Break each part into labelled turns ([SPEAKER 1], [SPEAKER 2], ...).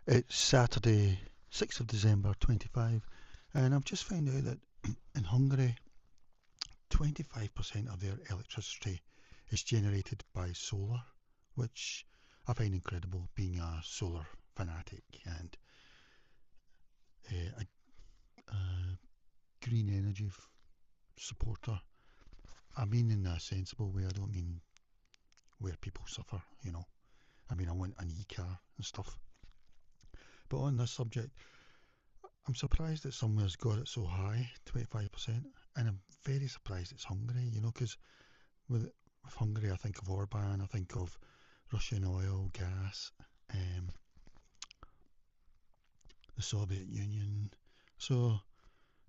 [SPEAKER 1] It's Saturday, 6th of December 25, and I've just found out that in Hungary, 25% of their electricity is generated by solar, which I find incredible being a solar fanatic and a green energy supporter. I mean in a sensible way, I don't mean where people suffer. I mean, I want an e-car and stuff. But on this subject, I'm surprised that somewhere's got it so high, 25%, and I'm very surprised it's Hungary, because with Hungary I think of Orban, I think of Russian oil, gas, um, the Soviet Union. So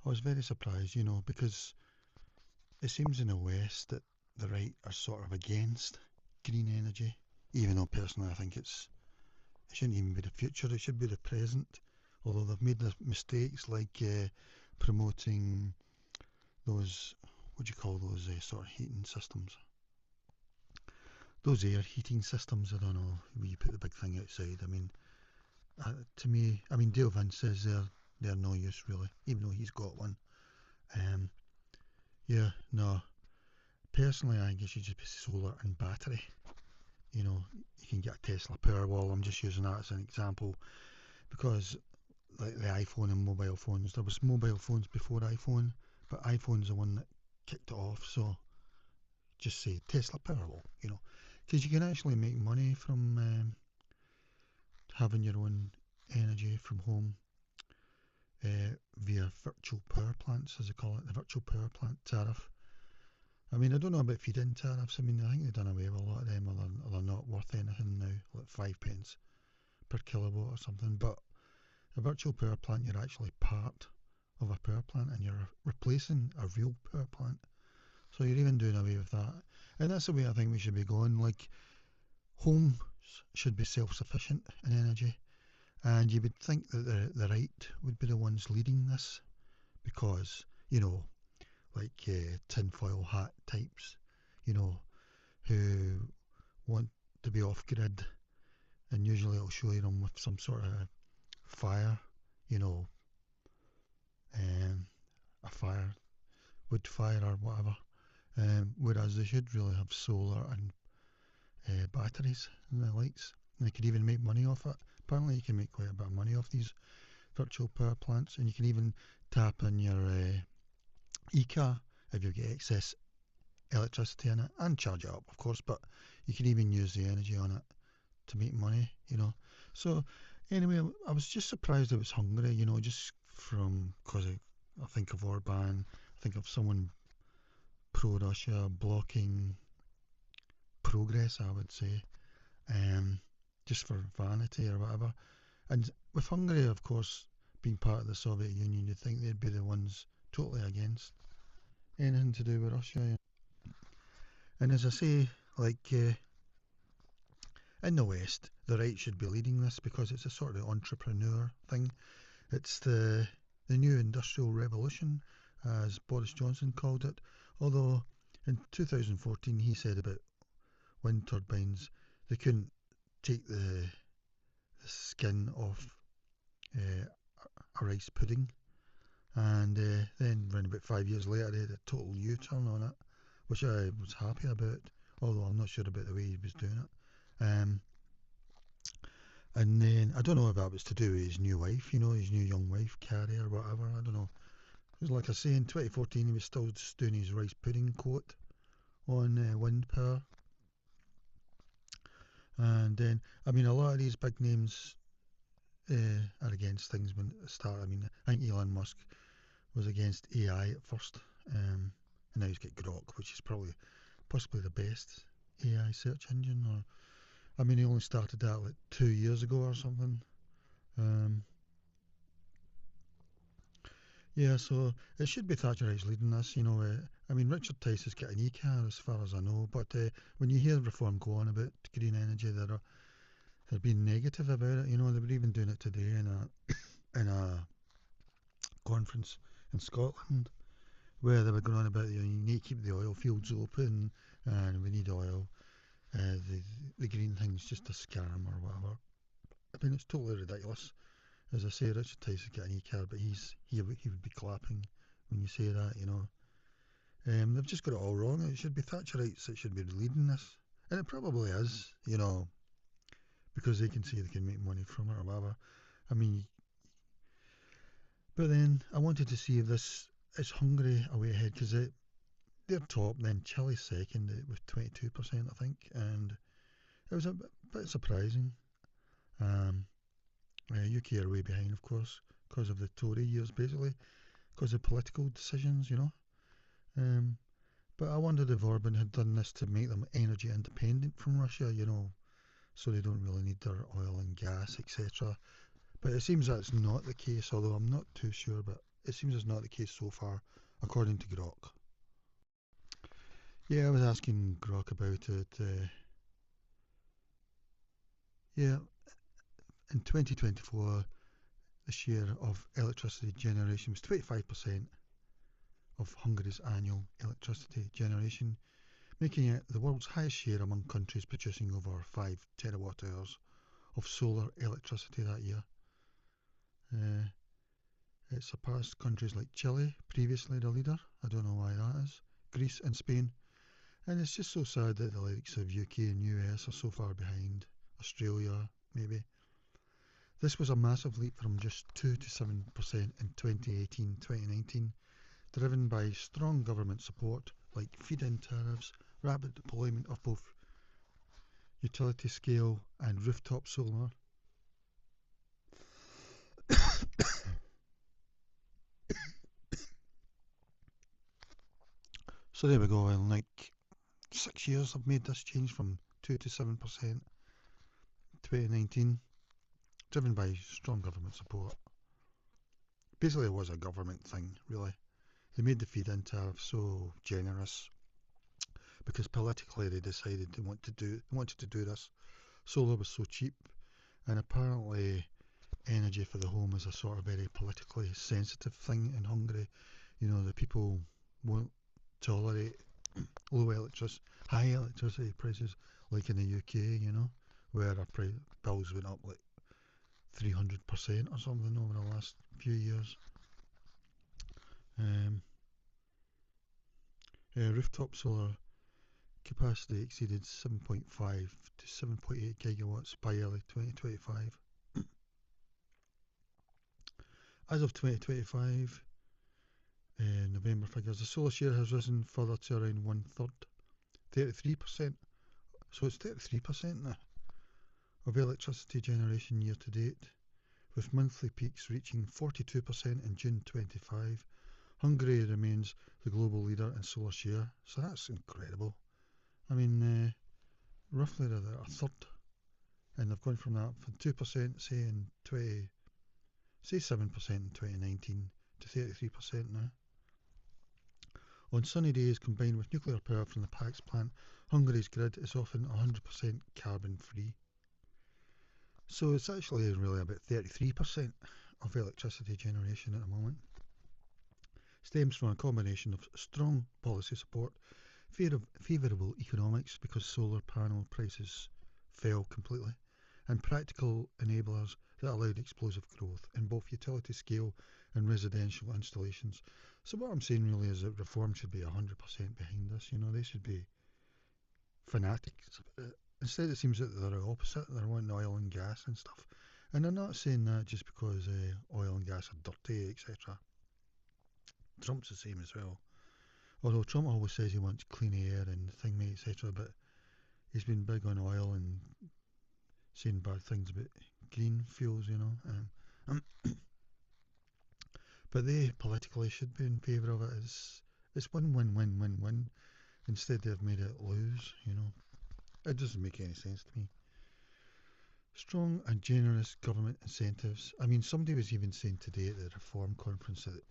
[SPEAKER 1] I was very surprised, because it seems in the West that the right are sort of against green energy, even though personally I think it shouldn't even be the future, it should be the present. Although they've made the mistakes like promoting those, what do you call those sort of heating systems? Those air heating systems, I don't know, where you put the big thing outside. I mean, to me, I mean, Dale Vince says they're no use really, even though he's got one. Um, yeah, no. Personally, I think it should just be solar and battery. You know, you can get a Tesla Powerwall. I'm just using that as an example because, like the iPhone and mobile phones, there was mobile phones before iPhone, but iPhone's the one that kicked it off. So just say Tesla Powerwall, because you can actually make money from having your own energy from home via virtual power plants, as they call it, the virtual power plant tariff. I mean, I don't know about feed-in tariffs. I mean, I think they've done away with a lot of them, or they're not worth anything now, like 5 pence per kilowatt or something. But a virtual power plant, you're actually part of a power plant and you're replacing a real power plant. So you're even doing away with that. And that's the way I think we should be going. Like, homes should be self sufficient in energy. And you would think that the right would be the ones leading this because, like tinfoil hat types, you know, who want to be off grid. And usually it'll show you them with some sort of fire, you know, um, a fire, wood fire or whatever. Whereas they should really have solar and batteries and the likes. And they could even make money off it. Apparently, you can make quite a bit of money off these virtual power plants, and you can even tap in your e-car if you get excess electricity in it and charge it up, of course. But you can even use the energy on it to make money. So anyway, I was just surprised it was Hungary, just from because I think of Orban, I think of someone pro-Russia blocking progress, I would say, um, just for vanity or whatever. And with Hungary, of course, being part of the Soviet Union, you'd think they'd be the ones totally against anything to do with Russia. And as I say, like in the West, the right should be leading this because it's a sort of entrepreneur thing. It's the new industrial revolution, as Boris Johnson called it. Although in 2014 he said about wind turbines they couldn't take the skin off uh, a rice pudding, and then around about 5 years later they had a total U-turn on it, which I was happy about. Although I'm not sure about the way he was doing it. And then I don't know if that was to do with his new wife, his new young wife, Carrie or whatever. I don't know. Because like I say, in 2014 he was still just doing his rice pudding quote on wind power. And then, I mean, a lot of these big names are against things when it started. I mean, I think Elon Musk was against AI at first, and now he's got Grok, which is probably possibly the best AI search engine. Or I mean, he only started that like 2 years ago or something. Um, yeah, so it should be Thatcherite leading this. I mean, Richard Tice has got an e-car as far as I know, but when you hear Reform go on about green energy, they're being negative about it. They were even doing it today in a conference in Scotland where they were going on about you need to keep the oil fields open and we need oil. The green thing's just a scam or whatever. mean, it's totally ridiculous. As I say, Richard Tyson's got an e-card, but he would be clapping when you say that, you know. They've just got it all wrong. It should be Thatcherites that should be leading this. And it probably is, you know, because they can say they can make money from it or whatever. I mean, but then I wanted to see if this is Hungary away ahead, because they're top, then Chile second with 22%, I think. And it was a bit surprising. UK are way behind, of course, because of the Tory years, basically, because of political decisions, you know. Um, but I wondered if Orban had done this to make them energy independent from Russia, you know, so they don't really need their oil and gas, etc. But it seems that's not the case, although I'm not too sure, but it seems it's not the case so far, according to Grok. Yeah, I was asking Grok about it. Yeah, in 2024, the share of electricity generation was 25% of Hungary's annual electricity generation, making it the world's highest share among countries producing over 5 terawatt hours of solar electricity that year. Uh, it surpassed countries like Chile, previously the leader, I don't know why that is, Greece and Spain. And it's just so sad that the likes of UK and US are so far behind, Australia maybe. This was a massive leap from just 2 to 7% in 2018-2019, driven by strong government support like feed-in tariffs, rapid deployment of both utility scale and rooftop solar. So there we go, in like 6 years I've made this change from 2 to 7% 2019, driven by strong government support. Basically it was a government thing, really. They made the feed-in tariff so generous because politically they decided they wanted to do this. Solar was so cheap, and apparently energy for the home is a sort of very politically sensitive thing in Hungary. You know, the people won't tolerate high electricity prices like in the UK, you know, where our bills went up like 300% or something over the last few years. Um, Rooftop solar capacity exceeded 7.5 to 7.8 gigawatts by early 2025. As of 2025, November figures, the solar share has risen further to around one third, 33%. So it's 33% now of electricity generation year to date, with monthly peaks reaching 42% in June 25. Hungary remains the global leader in solar share, so that's incredible. I mean, roughly they're a third, and they've gone from that from 2%, say 7% in 2019 to 33% now. On sunny days combined with nuclear power from the Paks plant, Hungary's grid is often 100% carbon free. So it's actually really about 33% of electricity generation at the moment. Stems from a combination of strong policy support, favourable economics because solar panel prices fell completely, and practical enablers that allowed explosive growth in both utility scale and residential installations. So what I'm saying really is that reform should be 100% behind this. You know, they should be fanatics. Instead, it seems that they're opposite. They're wanting oil and gas and stuff. And they're not saying that just because oil and gas are dirty, etc. Trump's the same as well. Although Trump always says he wants clean air and thingy, etc. But he's been big on oil and saying bad things about green fuels, you know. But they politically should be in favour of it. It's win-win-win-win-win. Instead, they've made it lose, you know. It doesn't make any sense to me. Strong and generous government incentives. I mean, somebody was even saying today at the Reform Conference that,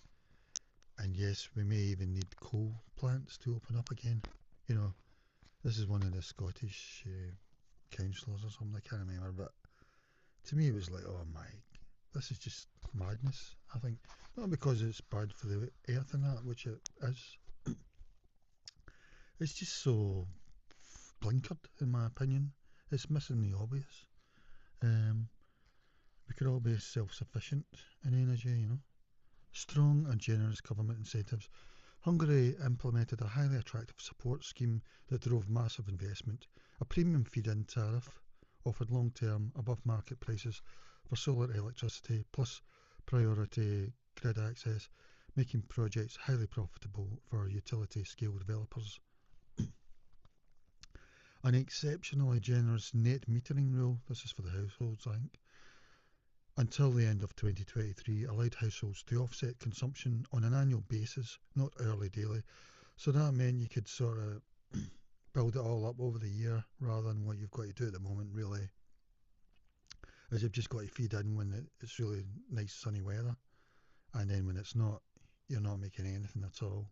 [SPEAKER 1] and yes, we may even need coal plants to open up again. You know, this is one of the Scottish councillors or something, I can't remember, but to me it was like, oh my, this is just madness, I think. Not because it's bad for the earth and that, which it is. It's just so blinkered, in my opinion. It's missing the obvious. Um, could all be self-sufficient in energy, Strong and generous government incentives. Hungary implemented a highly attractive support scheme that drove massive investment. A premium feed-in tariff offered long-term, above-market prices for solar electricity, plus priority grid access, making projects highly profitable for utility-scale developers. An exceptionally generous net metering rule, this is for the households, I think, until the end of 2023 allowed households to offset consumption on an annual basis, not hourly daily. So that meant you could sort of build it all up over the year rather than what you've got to do at the moment, really, is you've just got to feed in when it's really nice sunny weather, and then when it's not, you're not making anything at all.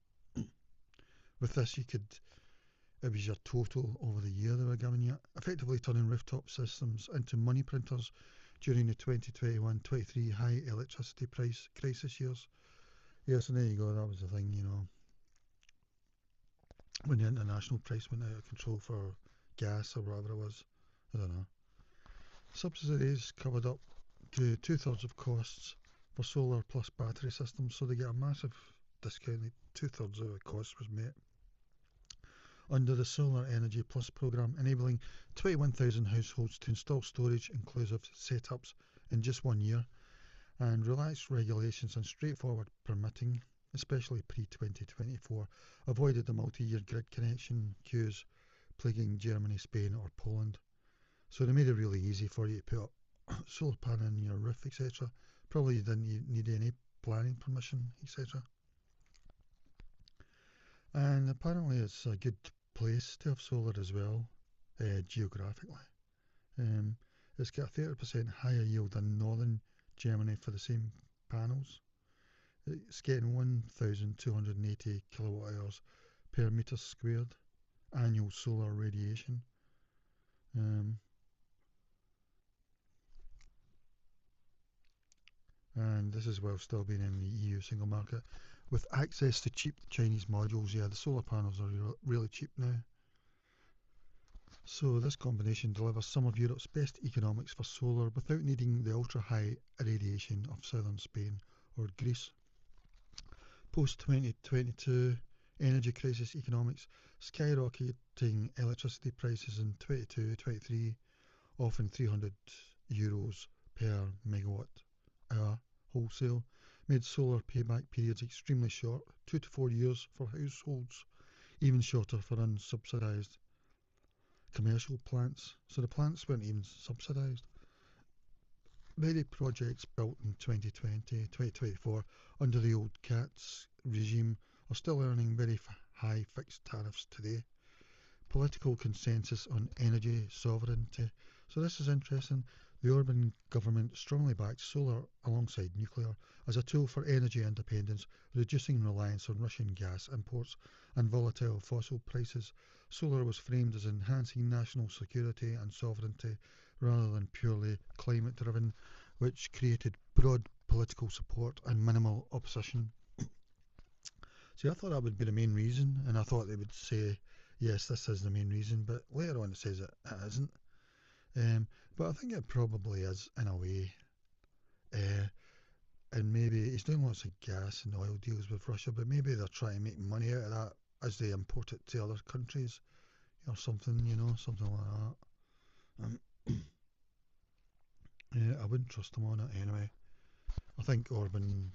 [SPEAKER 1] With this, it was your total over the year they were giving you, effectively turning rooftop systems into money printers during the 2021-23 high electricity price crisis years. Yes, and there you go, that was the thing, when the international price went out of control for gas or whatever it was. I don't know. Subsidies covered up to 2/3 of costs for solar plus battery systems, so they get a massive discount. 2/3 of the cost was met under the Solar Energy Plus programme, enabling 21,000 households to install storage inclusive setups in just 1 year, and relaxed regulations and straightforward permitting, especially pre-2024, avoided the multi-year grid connection queues plaguing Germany, Spain or Poland. So they made it really easy for you to put a solar panel on your roof, etc. Probably you didn't need any planning permission, etc. And apparently it's a good place to have solar as well, geographically. It's got a 30% higher yield than northern Germany for the same panels. It's getting 1,280 kilowatt hours per metre squared annual solar radiation. And this is while still being in the EU single market. With access to cheap Chinese modules, yeah, the solar panels are really cheap now. So this combination delivers some of Europe's best economics for solar without needing the ultra-high irradiation of southern Spain or Greece. Post-2022 energy crisis economics, skyrocketing electricity prices in 22-23, often €300 per megawatt hour wholesale, made solar payback periods extremely short, 2 to 4 years for households, even shorter for unsubsidised commercial plants. So the plants weren't even subsidised. Many projects built in 2020, 2024 under the old CATS regime are still earning very high fixed tariffs today. Political consensus on energy sovereignty. So this is interesting. The Orban government strongly backs solar alongside nuclear as a tool for energy independence, reducing reliance on Russian gas imports and volatile fossil prices. Solar was framed as enhancing national security and sovereignty rather than purely climate-driven, which created broad political support and minimal opposition. See, I thought that would be the main reason, and I thought they would say, yes, this is the main reason, but later on it says it isn't. But I think it probably is in a way. And maybe he's doing lots of gas and oil deals with Russia, but maybe they're trying to make money out of that as they import it to other countries or something, something like that. Yeah, I wouldn't trust him on it anyway. I think Orban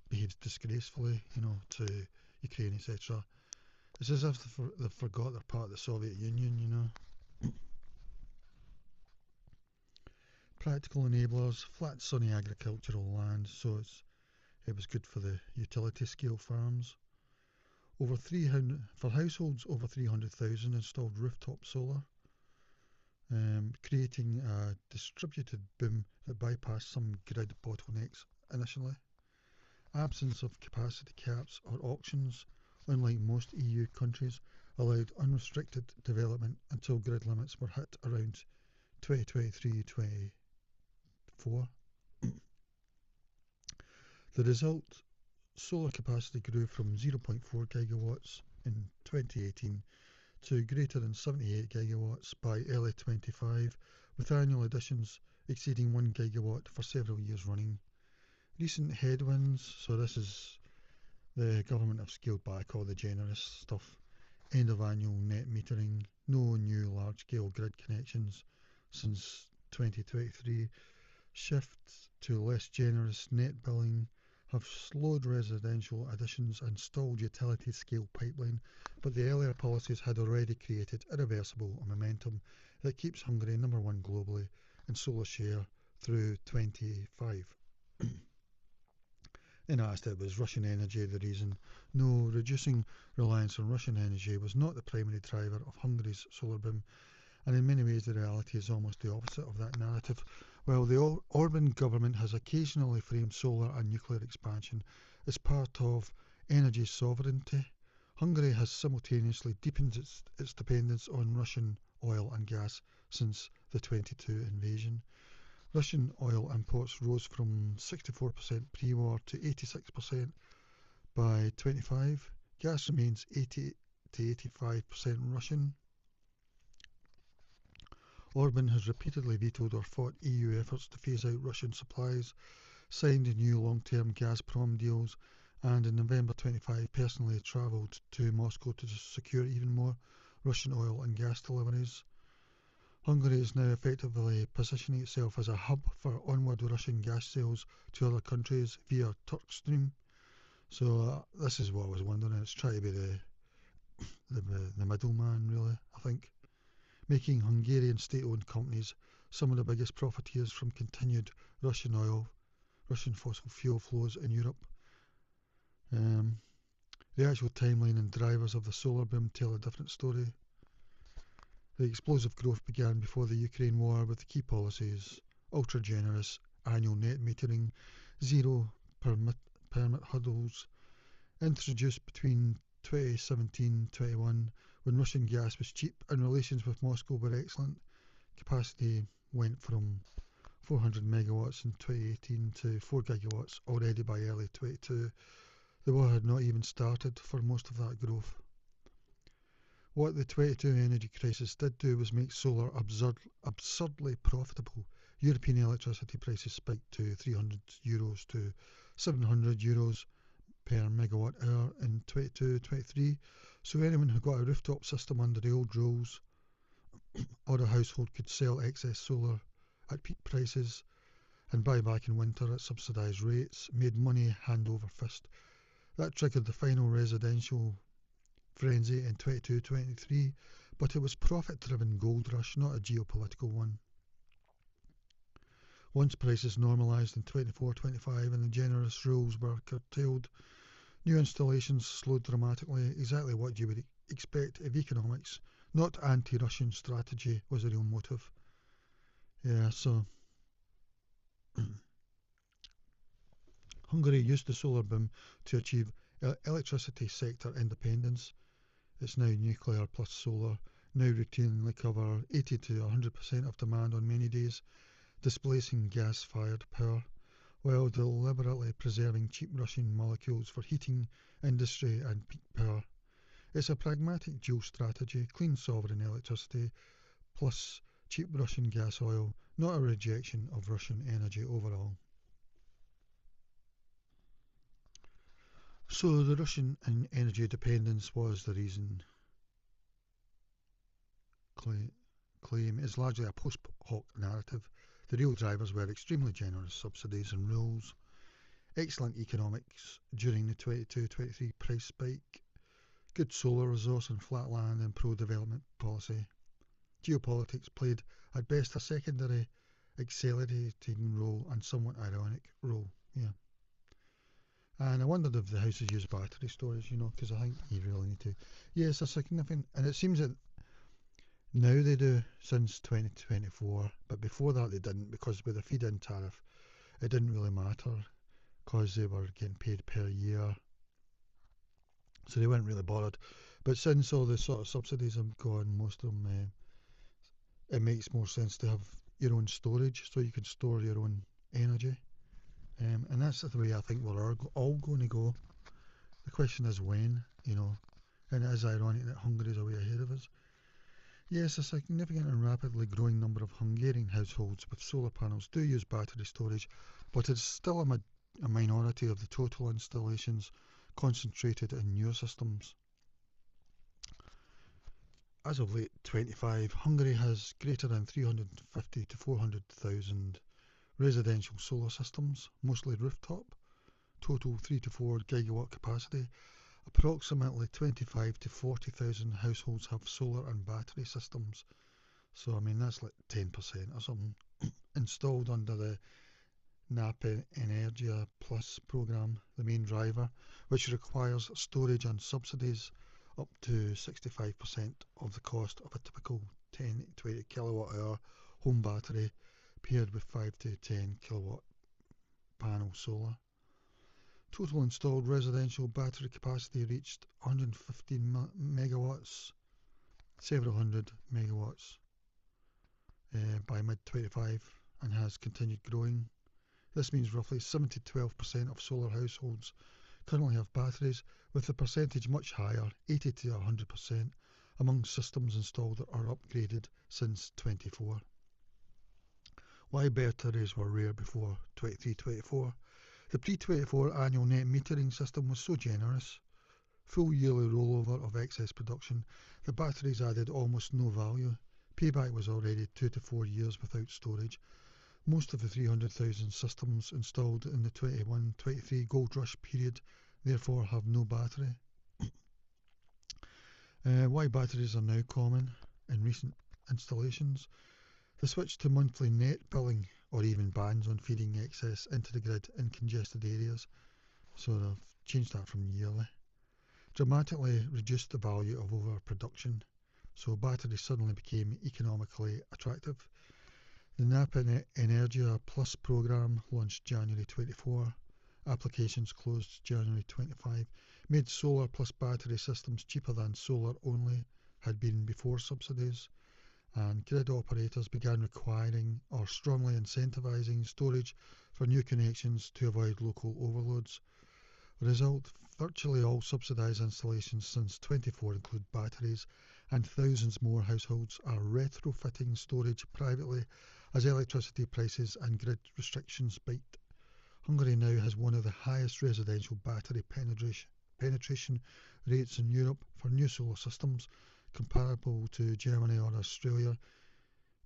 [SPEAKER 1] behaves disgracefully, to Ukraine, etc. It's as if they forgot they're part of the Soviet Union, Practical enablers, flat sunny agricultural land, so it was good for the utility scale farms. Over 300 for households over 300,000 installed rooftop solar, creating a distributed boom that bypassed some grid bottlenecks initially. Absence of capacity caps or auctions, unlike most EU countries, allowed unrestricted development until grid limits were hit around 2023-24. The result, solar capacity grew from 0.4 gigawatts in 2018 to greater than 78 gigawatts by early 25, with annual additions exceeding 1 gigawatt for several years running. Recent headwinds, so this is the government have scaled back all the generous stuff. End of annual net metering, no new large scale grid connections since 2023. Shifts to less generous net billing have slowed residential additions and stalled utility scale pipeline, but the earlier policies had already created irreversible momentum that keeps Hungary number one globally in solar share through 25. In asked it was Russian energy the reason. No, reducing reliance on Russian energy was not the primary driver of Hungary's solar boom, and in many ways the reality is almost the opposite of that narrative. While the Orban government has occasionally framed solar and nuclear expansion as part of energy sovereignty, Hungary has simultaneously deepened its dependence on Russian oil and gas since the 22 invasion. Russian oil imports rose from 64% pre-war to 86% by 25. Gas remains 80 to 85% Russian. Orban has repeatedly vetoed or fought EU efforts to phase out Russian supplies, signed new long-term Gazprom deals, and in November 25 personally travelled to Moscow to secure even more Russian oil and gas deliveries. Hungary is now effectively positioning itself as a hub for onward Russian gas sales to other countries via Turkstream. So this is what I was wondering. It's trying to be the middleman, really, I think, making Hungarian state-owned companies some of the biggest profiteers from continued Russian oil, Russian fossil fuel flows in Europe. The actual timeline and drivers of the solar boom tell a different story. The explosive growth began before the Ukraine war with the key policies: ultra-generous annual net metering, zero permit hurdles, introduced between 2017-21 when Russian gas was cheap and relations with Moscow were excellent. Capacity went from 400 megawatts in 2018 to 4 gigawatts already by early 22. The war had not even started for most of that growth. What the 22 energy crisis did do was make solar absurdly profitable. European electricity prices spiked to €300 to €700 per megawatt hour in 22-23, so anyone who got a rooftop system under the old rules or a household could sell excess solar at peak prices and buy back in winter at subsidised rates, made money hand over fist. That triggered the final residential frenzy in 22-23, but it was profit-driven gold rush, not a geopolitical one. Once prices normalised in 24-25 and the generous rules were curtailed, new installations slowed dramatically, exactly what you would expect if economics, not anti-Russian strategy, was the real motive. Yeah, so Hungary used the solar boom to achieve electricity sector independence. It's now nuclear plus solar, now routinely cover 80 to 100% of demand on many days, displacing gas-fired power, while deliberately preserving cheap Russian molecules for heating, industry and peak power. It's a pragmatic dual strategy: clean sovereign electricity plus cheap Russian gas oil, not a rejection of Russian energy overall. So the Russian energy dependence was the reason. Claim is largely a post hoc narrative. The real drivers were extremely generous subsidies and rules, excellent economics during the 22-23 price spike, good solar resource and flat land and pro-development policy. Geopolitics played at best a secondary, accelerating role and somewhat ironic role. Yeah. And I wondered if the houses use battery storage, because I think you really need to. Yes, a significant, and it seems that now they do since 2024, but before that they didn't, because with the feed-in tariff, it didn't really matter because they were getting paid per year, so they weren't really bothered. But since all the sort of subsidies have gone, most of them, it makes more sense to have your own storage, so you can store your own energy. And that's the way I think we're all going to go. The question is when, and it is ironic that Hungary is a way ahead of us. Yes, a significant and rapidly growing number of Hungarian households with solar panels do use battery storage, but it's still a minority of the total installations concentrated in newer systems. As of late 25, Hungary has greater than 350 to 400,000 residential solar systems, mostly rooftop, total 3 to 4 gigawatt capacity. Approximately 25 to 40,000 households have solar and battery systems. So, I mean, that's like 10% or something installed under the NAP Energia Plus program, the main driver, which requires storage and subsidies up to 65% of the cost of a typical 10 to 20 kilowatt hour home battery paired with 5 to 10 kilowatt panel solar. Total installed residential battery capacity reached 115 megawatts, several hundred megawatts by mid 25 and has continued growing. This means roughly 7 to 12% of solar households currently have batteries, with the percentage much higher, 80 to 100%, among systems installed that are upgraded since 24. Why batteries were rare before 23-24? The pre-24 annual net metering system was so generous, full yearly rollover of excess production, the batteries added almost no value. Payback was already 2 to 4 years without storage. Most of the 300,000 systems installed in the 21-23 gold rush period therefore have no battery. Why batteries are now common in recent installations? The switch to monthly net billing, or even bans on feeding excess into the grid in congested areas, so they've changed that from yearly, dramatically reduced the value of overproduction, so batteries suddenly became economically attractive. The NAP Energia Plus program, launched January 24, applications closed January 25, made solar plus battery systems cheaper than solar only had been before subsidies, and grid operators began requiring or strongly incentivising storage for new connections to avoid local overloads. Result, virtually all subsidised installations since 24 include batteries, and thousands more households are retrofitting storage privately as electricity prices and grid restrictions bite. Hungary now has one of the highest residential battery penetration rates in Europe for new solar systems, comparable to Germany or Australia,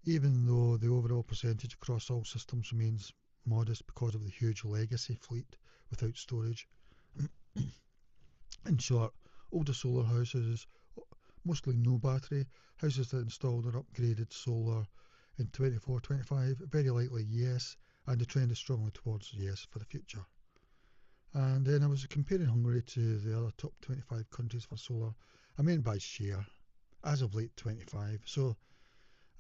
[SPEAKER 1] even though the overall percentage across all systems remains modest because of the huge legacy fleet without storage. In short, older solar houses, mostly no battery, houses that installed or upgraded solar in 24-25, very likely yes, and the trend is strongly towards yes for the future. And then I was comparing Hungary to the other top 25 countries for solar. I meant by share, as of late 25. So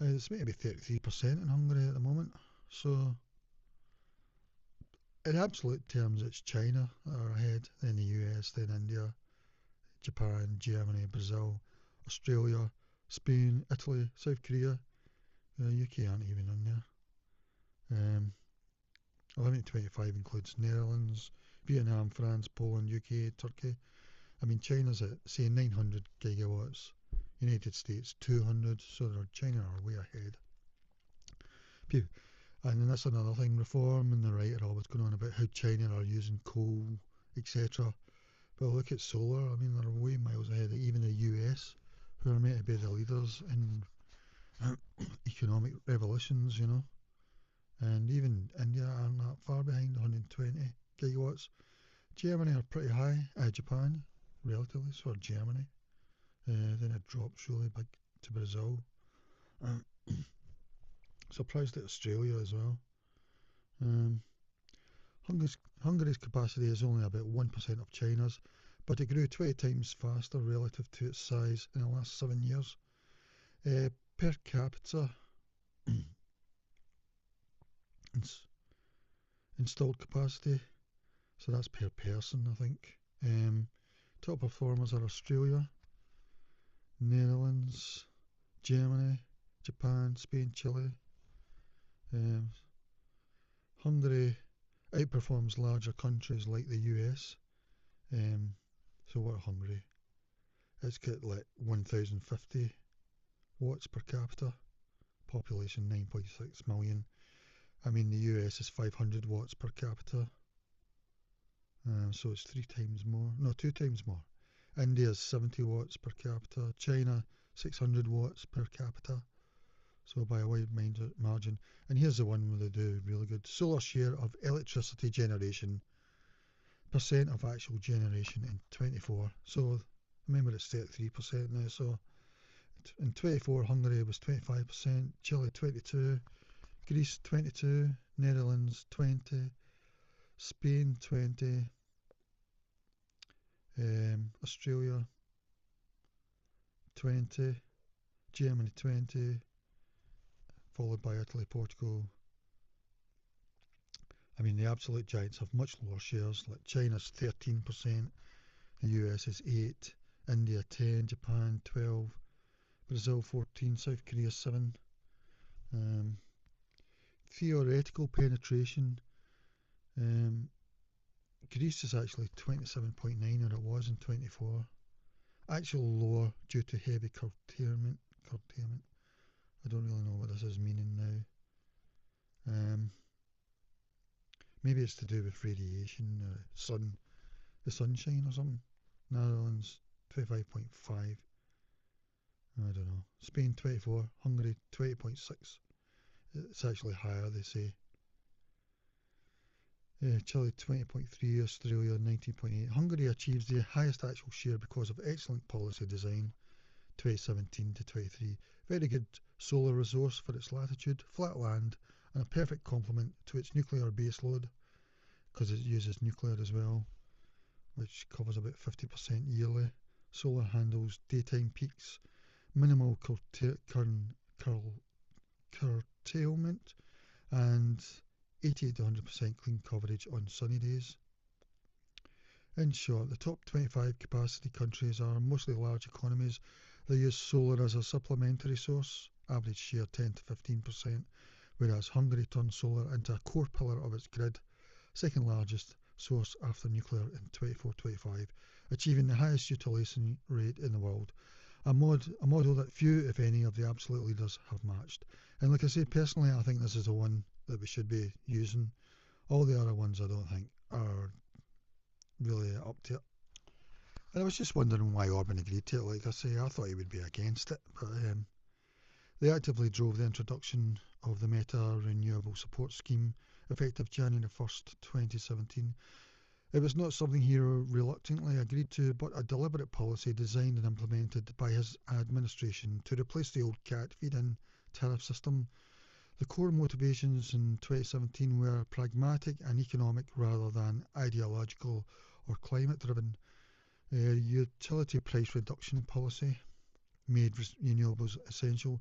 [SPEAKER 1] it's maybe 33% in Hungary at the moment. So in absolute terms, it's China that are ahead, then the US, then India, Japan, Germany, Brazil, Australia, Spain, Italy, South Korea. UK aren't even on there. 11 to 25 includes Netherlands, Vietnam, France, Poland, UK, Turkey. I mean, China's at, say, 900 gigawatts, United States 200, so China are way ahead. And then that's another thing, reform and the right are always going on about how China are using coal, etc. But look at solar, I mean, they're way miles ahead of even the US, who are meant to be the leaders in economic revolutions, you know. And even India aren't that far behind, 120 gigawatts. Germany are pretty high, Japan, relatively, so are Germany. Then it drops really big to Brazil. Surprised at Australia as well. Um, Hungary's capacity is only about 1% of China's, but it grew 20 times faster relative to its size in the last 7 years. Per capita installed capacity, so that's per person, I think. Top performers are Australia, Netherlands, Germany, Japan, Spain, Chile. Hungary outperforms larger countries like the US. So what Hungary? It's got like 1,050 watts per capita, population 9.6 million. I mean, the US is 500 watts per capita, so it's 3 times more. No, 2 times more. India is 70 watts per capita. China, 600 watts per capita. So by a wide margin. And here's the one where they do really good. Solar share of electricity generation, percent of actual generation in 24. So remember it's 33% now. So in 24, Hungary was 25%, Chile 22, Greece 22, Netherlands 20, Spain 20, Australia 20, Germany 20, followed by Italy, Portugal. I mean, the absolute giants have much lower shares, like China's 13%, the US is 8, India 10, Japan 12, Brazil 14, South Korea 7. Theoretical penetration, Greece is actually 27.9, or it was in 24. Actual lower due to heavy curtailment. I don't really know what this is meaning now. Maybe it's to do with radiation, the sunshine or something. Netherlands 25.5. I don't know. Spain 24, Hungary 20.6. It's actually higher, they say. Chile 20.3, Australia 19.8. Hungary achieves the highest actual share because of excellent policy design, 2017 to 23. Very good solar resource for its latitude, flat land, and a perfect complement to its nuclear base load, because it uses nuclear as well, which covers about 50% yearly. Solar handles daytime peaks, minimal curtailment, and 88 to 100% clean coverage on sunny days. In short, the top 25 capacity countries are mostly large economies that use solar as a supplementary source, average share 10 to 15%, whereas Hungary turns solar into a core pillar of its grid, second largest source after nuclear in 24-25, achieving the highest utilization rate in the world, a model that few, if any, of the absolute leaders have matched. And like I say, personally, I think this is the one that we should be using. All the other ones I don't think are really up to it. And I was just wondering why Orban agreed to it. Like I say, I thought he would be against it, but they actively drove the introduction of the Meta Renewable Support Scheme, effective January 1st, 2017. It was not something he reluctantly agreed to, but a deliberate policy designed and implemented by his administration to replace the old cat feed-in tariff system. The core motivations in 2017 were pragmatic and economic rather than ideological or climate-driven. Utility price reduction policy made renewables essential.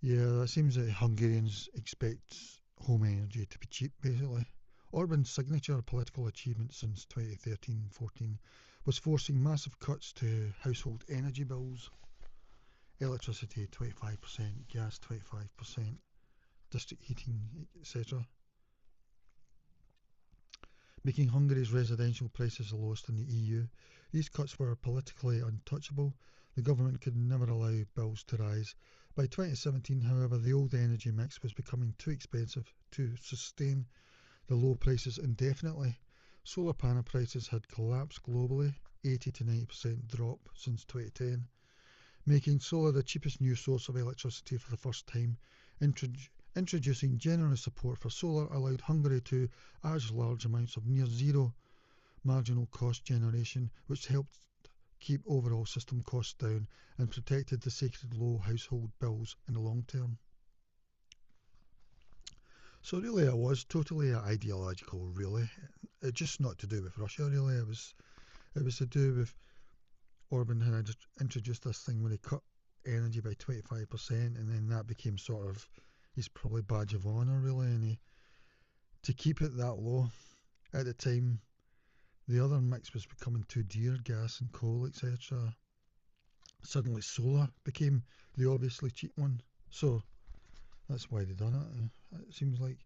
[SPEAKER 1] Yeah, it seems that Hungarians expect home energy to be cheap, basically. Orban's signature political achievement since 2013-14 was forcing massive cuts to household energy bills. Electricity 25%, gas 25%, district heating, etc., making Hungary's residential prices the lowest in the EU. These cuts were politically untouchable. The government could never allow bills to rise. By 2017, however, the old energy mix was becoming too expensive to sustain the low prices indefinitely. Solar panel prices had collapsed globally, 80 to 90% drop since 2010, making solar the cheapest new source of electricity for the first time. Introducing generous support for solar allowed Hungary to urge large amounts of near zero marginal cost generation, which helped keep overall system costs down and protected the sacred low household bills in the long term. So really it was totally ideological, really. It's just not to do with Russia, really. It was to do with Orban had introduced this thing where he cut energy by 25%, and then that became sort of his probably badge of honour, really. And to keep it that low at the time, the other mix was becoming too dear, gas and coal, etc. Suddenly solar became the obviously cheap one. So that's why they done it. It seems like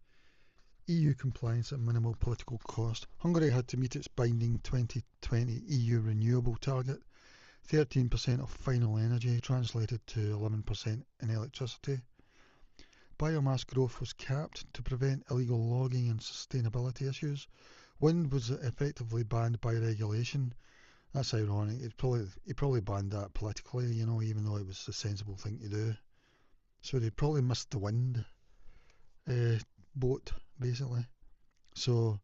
[SPEAKER 1] EU compliance at minimal political cost. Hungary had to meet its binding 2020 EU renewable target, 13% of final energy translated to 11% in electricity. Biomass growth was capped to prevent illegal logging and sustainability issues. Wind was effectively banned by regulation. That's ironic. He probably banned that politically, even though it was the sensible thing to do. So they probably missed the wind boat, basically. So,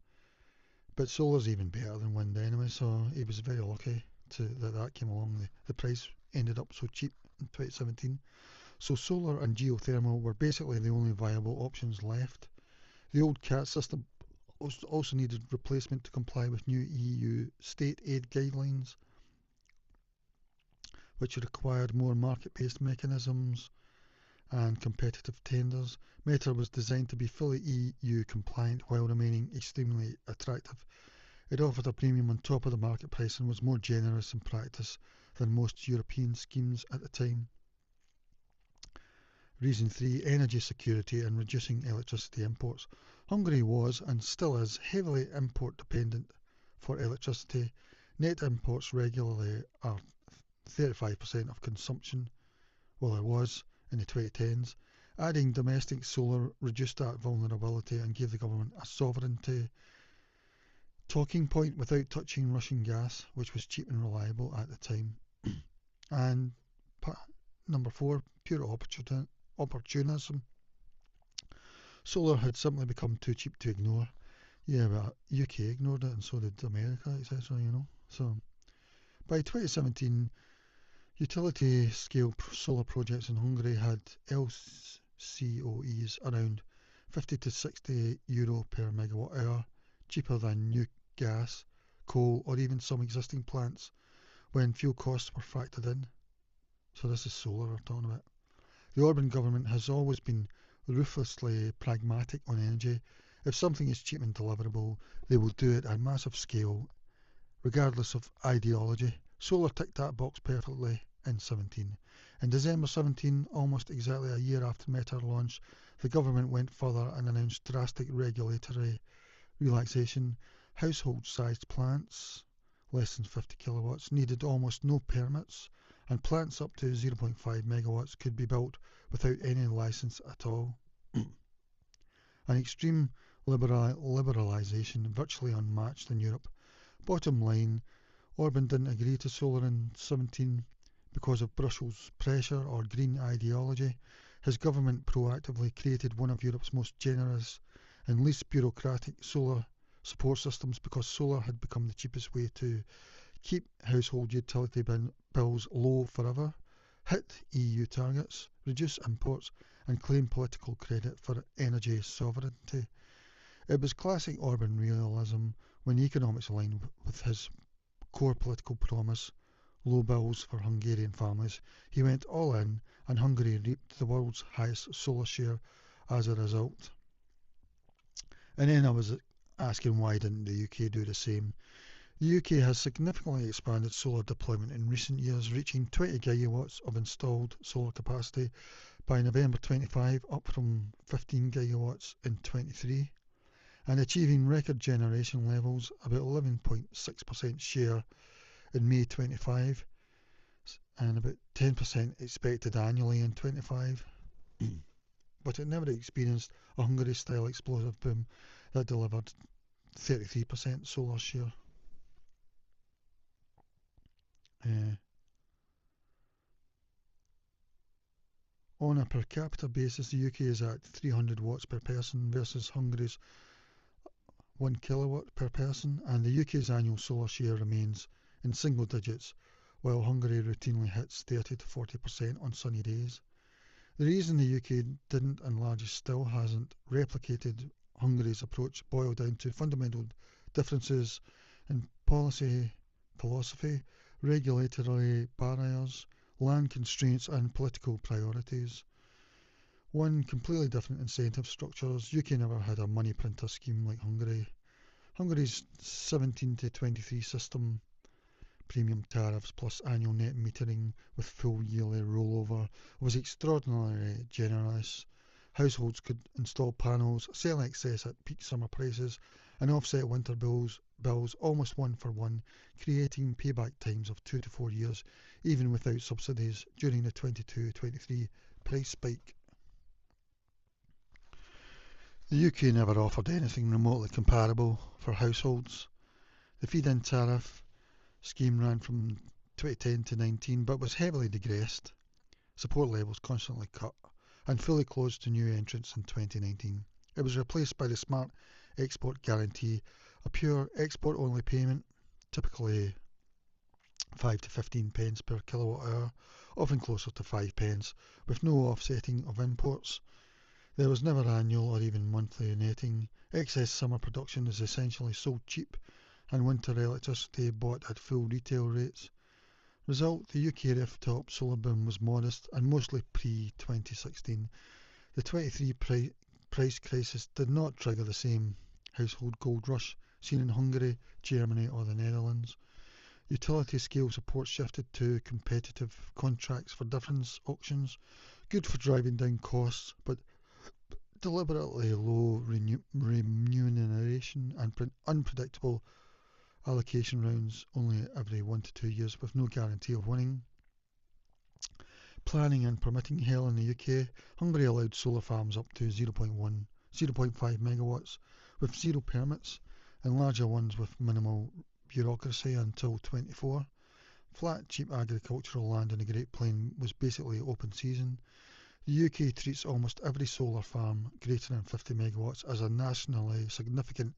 [SPEAKER 1] but solar's even better than wind anyway, so he was very lucky that came along. The price ended up so cheap in 2017. So solar and geothermal were basically the only viable options left. The old CAT system also needed replacement to comply with new EU state aid guidelines, which required more market-based mechanisms and competitive tenders. Meta was designed to be fully EU compliant while remaining extremely attractive. It offered a premium on top of the market price and was more generous in practice than most European schemes at the time. Reason 3. Energy security and reducing electricity imports. Hungary was and still is heavily import dependent for electricity. Net imports regularly are 35% of consumption, well, it was in the 2010s. Adding domestic solar reduced that vulnerability and gave the government a sovereignty talking point without touching Russian gas, which was cheap and reliable at the time. And number 4, pure opportunism. Solar had simply become too cheap to ignore. Yeah, but UK ignored it, and so did America, etc. So by 2017, utility-scale solar projects in Hungary had LCOEs around 50 to 60 euro per megawatt hour, cheaper than new gas, coal, or even some existing plants when fuel costs were factored in. So this is solar we're talking about. The Orban government has always been ruthlessly pragmatic on energy. If something is cheap and deliverable, they will do it at massive scale, regardless of ideology. Solar ticked that box perfectly in 17. In December 17, almost exactly a year after Meta launch, the government went further and announced drastic regulatory relaxation. Household-sized plants, less than 50 kilowatts, needed almost no permits, and plants up to 0.5 megawatts could be built without any license at all. An extreme liberalisation virtually unmatched in Europe. Bottom line, Orban didn't agree to solar in 17 because of Brussels' pressure or green ideology. His government proactively created one of Europe's most generous and least bureaucratic solar support systems because solar had become the cheapest way to keep household utility bills low forever, hit EU targets, reduce imports, and claim political credit for energy sovereignty. It was classic Orban realism when the economics aligned with his core political promise, low bills for Hungarian families. He went all in, and Hungary reaped the world's highest solar share as a result. And then I was asking, why didn't the UK do the same? The UK has significantly expanded solar deployment in recent years, reaching 20 gigawatts of installed solar capacity by November 25, up from 15 gigawatts in 23, and achieving record generation levels, about 11.6% share in May 25, and about 10% expected annually in 25. But it never experienced a Hungary-style explosive boom that delivered 33% solar share. On a per capita basis, the UK is at 300 watts per person versus Hungary's 1 kilowatt per person, and the UK's annual solar share remains in single digits, while Hungary routinely hits 30 to 40% on sunny days. The reason the UK didn't, and largely still hasn't, replicated Hungary's approach boiled down to fundamental differences in policy philosophy, regulatory barriers, land constraints and political priorities. One, completely different incentive structures. UK never had a money printer scheme like Hungary. Hungary's 17 to 23 system, premium tariffs plus annual net metering with full yearly rollover, was extraordinarily generous Households could install panels, sell excess at peak summer prices, and offset winter bills almost one for one, creating payback times of 2 to 4 years, even without subsidies during the 22-23 price spike. The UK never offered anything remotely comparable for households. The feed-in tariff scheme ran from 2010 to 19 but was heavily digressed, support levels constantly cut, and fully closed to new entrants in 2019. It was replaced by the Smart Export Guarantee, a pure export-only payment, typically 5 to 15 pence per kilowatt hour, often closer to 5 pence, with no offsetting of imports. There was never annual or even monthly netting. Excess summer production is essentially sold cheap, and winter electricity bought at full retail rates. Result, the UK rooftop solar boom was modest and mostly pre-2016. The 23 price crisis did not trigger the same household gold rush seen in Hungary, Germany or the Netherlands. Utility scale support shifted to competitive contracts for difference auctions, good for driving down costs, but deliberately low remuneration and unpredictable allocation rounds only every 1 to 2 years with no guarantee of winning. Planning and permitting hell in the UK. Hungary allowed solar farms up to 0.5 megawatts with zero permits, and larger ones with minimal bureaucracy until 24. Flat, cheap agricultural land in the Great Plain was basically open season. The UK treats almost every solar farm greater than 50 megawatts as a nationally significant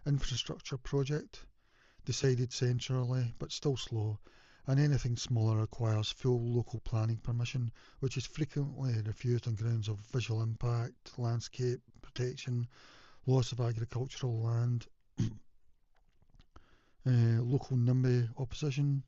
[SPEAKER 1] infrastructure project, decided centrally but still slow, and anything smaller requires full local planning permission, which is frequently refused on grounds of visual impact, landscape protection, loss of agricultural land, local NIMBY opposition.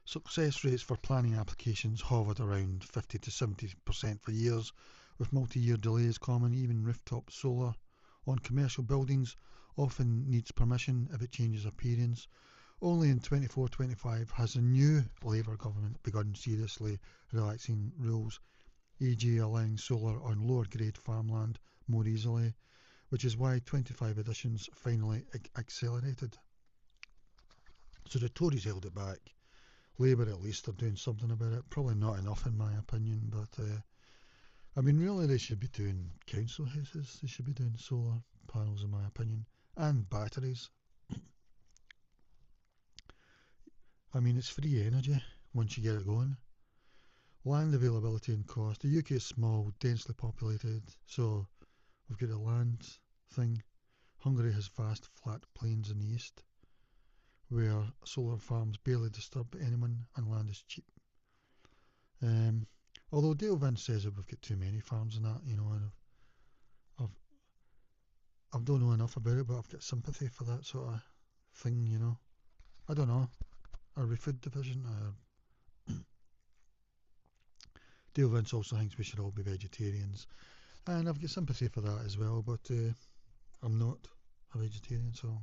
[SPEAKER 1] Success rates for planning applications hovered around 50 to 70% for years, with multi-year delays common. Even rooftop solar on commercial buildings often needs permission if it changes appearance. Only in 24-25 has the new Labour government begun seriously relaxing rules, e.g. allowing solar on lower grade farmland more easily, which is why 25 editions finally accelerated. So the Tories held it back. Labour at least are doing something about it. Probably not enough in my opinion, but I mean really they should be doing council houses, they should be doing solar panels in my opinion, and batteries. I mean it's free energy once you get it going. Land availability and cost. The UK is small, densely populated, so we've got a land thing. Hungary has vast flat plains in the east, where solar farms barely disturb anyone and land is cheap. Although Dale Vince says that we've got too many farms and that, you know, and I don't know enough about it, but I've got sympathy for that sort of thing, you know. I don't know. Are we food division? Dale Vince also thinks we should all be vegetarians, and I've got sympathy for that as well, but I'm not a vegetarian, so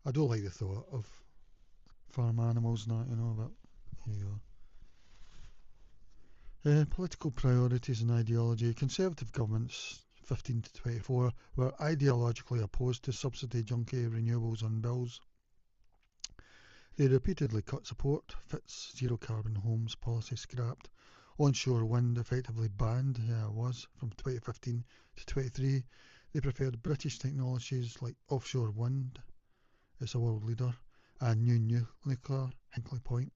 [SPEAKER 1] I don't like the thought of farm animals and that, you know, but here you go. Political priorities and ideology. Conservative governments 15 to 24 were ideologically opposed to subsidy junkie renewables on bills. They repeatedly cut support. Fitz zero carbon homes policy scrapped. Onshore wind effectively banned, from 2015 to 23. They preferred British technologies like offshore wind, it's a world leader, and new nuclear, Hinkley Point.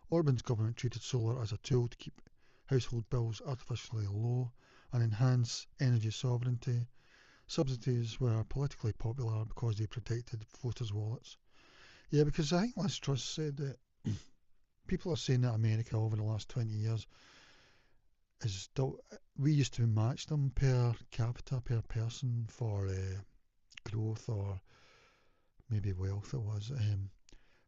[SPEAKER 1] Orban's government treated solar as a tool to keep household bills artificially low and enhance energy sovereignty. Subsidies were politically popular because they protected voters' wallets. Yeah, because I think Liz Truss said that people are saying that America over the last 20 years is still, we used to match them per capita, per person for growth or maybe wealth it was.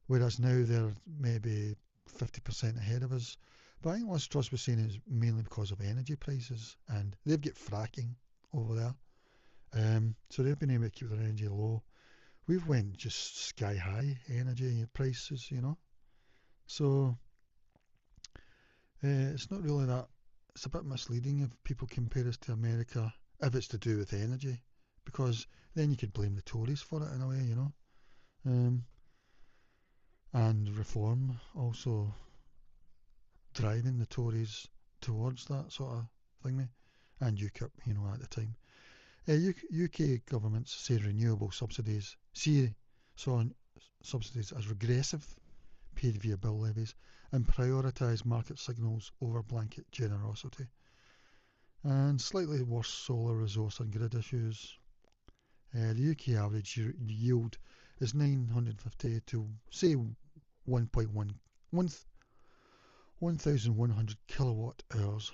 [SPEAKER 1] Whereas now they're maybe 50% ahead of us. But I think Liz Truss was saying it's mainly because of energy prices, and they've got fracking over there. So they've been able to keep their energy low, we've went just sky high energy prices, So it's not really that. It's a bit misleading if people compare us to America if it's to do with energy, because then you could blame the Tories for it in a way. Um, and reform also driving the Tories towards that sort of thing, and UKIP, at the time. UK governments say renewable subsidies saw subsidies as regressive, paid via bill levies, and prioritise market signals over blanket generosity. And slightly worse solar resource and grid issues. The UK average yield is 950 to say 1.1 1,100 kilowatt hours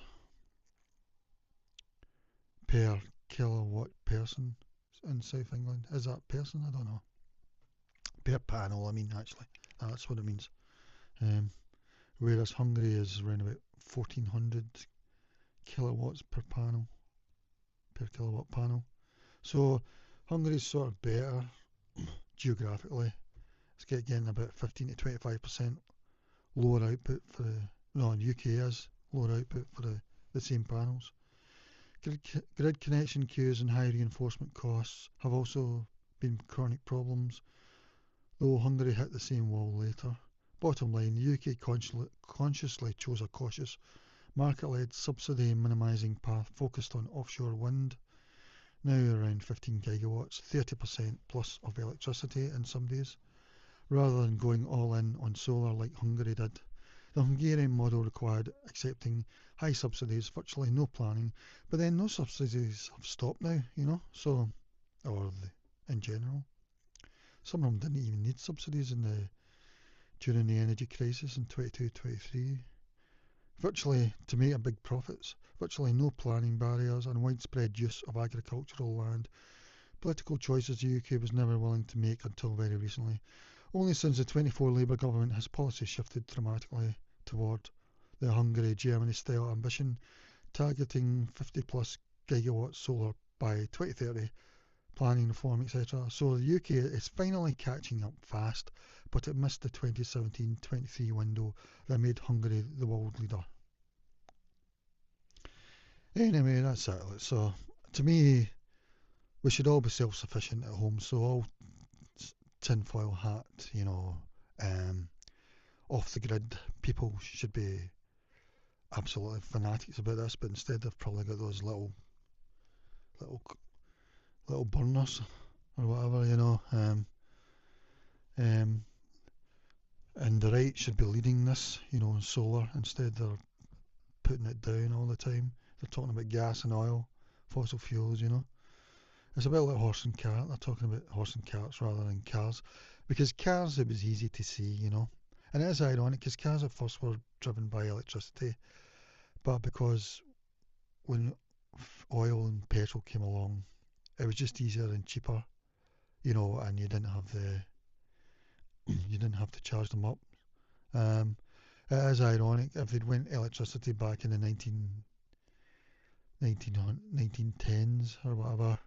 [SPEAKER 1] per kilowatt person in South England. Is that person? I don't know. Per panel, I mean, actually. That's what it means. Um, whereas Hungary is around about 1,400 kilowatts per kilowatt panel. So Hungary's sort of better geographically. It's getting about 15 to 25% lower output for no, UK is lower output for the same panels. Grid connection queues and high reinforcement costs have also been chronic problems, though Hungary hit the same wall later. Bottom line, the UK consciously chose a cautious, market-led subsidy minimising path focused on offshore wind, now around 15 gigawatts, 30% plus of electricity in some days, rather than going all in on solar like Hungary did. The Hungarian model required accepting high subsidies, virtually no planning, but then those subsidies have stopped now, in general. Some of them didn't even need subsidies during the energy crisis in 22-23. Virtually, to make a big profits, virtually no planning barriers and widespread use of agricultural land. Political choices the UK was never willing to make until very recently. Only since the 24 Labour government has policy shifted dramatically toward the Hungary-Germany style ambition, targeting 50 plus gigawatt solar by 2030, planning reform, etc. So the UK is finally catching up fast, but it missed the 2017-23 window that made Hungary the world leader. Anyway, that's it. So to me, we should all be self-sufficient at home. So all tinfoil hat, off the grid people should be absolutely fanatics about this, but instead they've probably got those little burners or whatever, and the right should be leading this, in solar. Instead they're putting it down all the time. They're talking about gas and oil, fossil fuels. It's a bit like horse and cart. They're talking about horse and carts rather than cars, because cars, it was easy to see, and it is ironic because cars at first were driven by electricity, but because when oil and petrol came along, it was just easier and cheaper, and you didn't have to charge them up. It is ironic, if they'd went electricity back in the 1910s or whatever,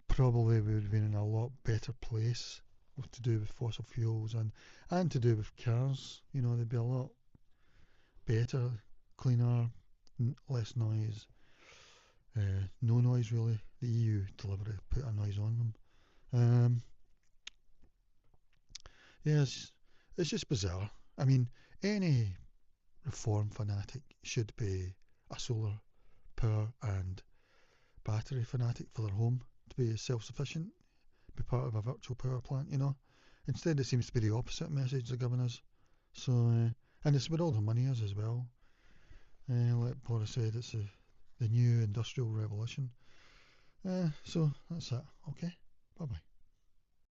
[SPEAKER 1] probably we would have been in a lot better place to do with fossil fuels and to do with cars. They'd be a lot better, cleaner, less noise. No noise really. The EU deliberately put a noise on them. Yes, it's just bizarre. I mean, any reform fanatic should be a solar power and battery fanatic for their home, to be self-sufficient, be part of a virtual power plant, Instead, it seems to be the opposite message they're giving us. So, and it's where all the money is as well. Like Boris said, it's the new industrial revolution. So that's it. Okay, bye bye.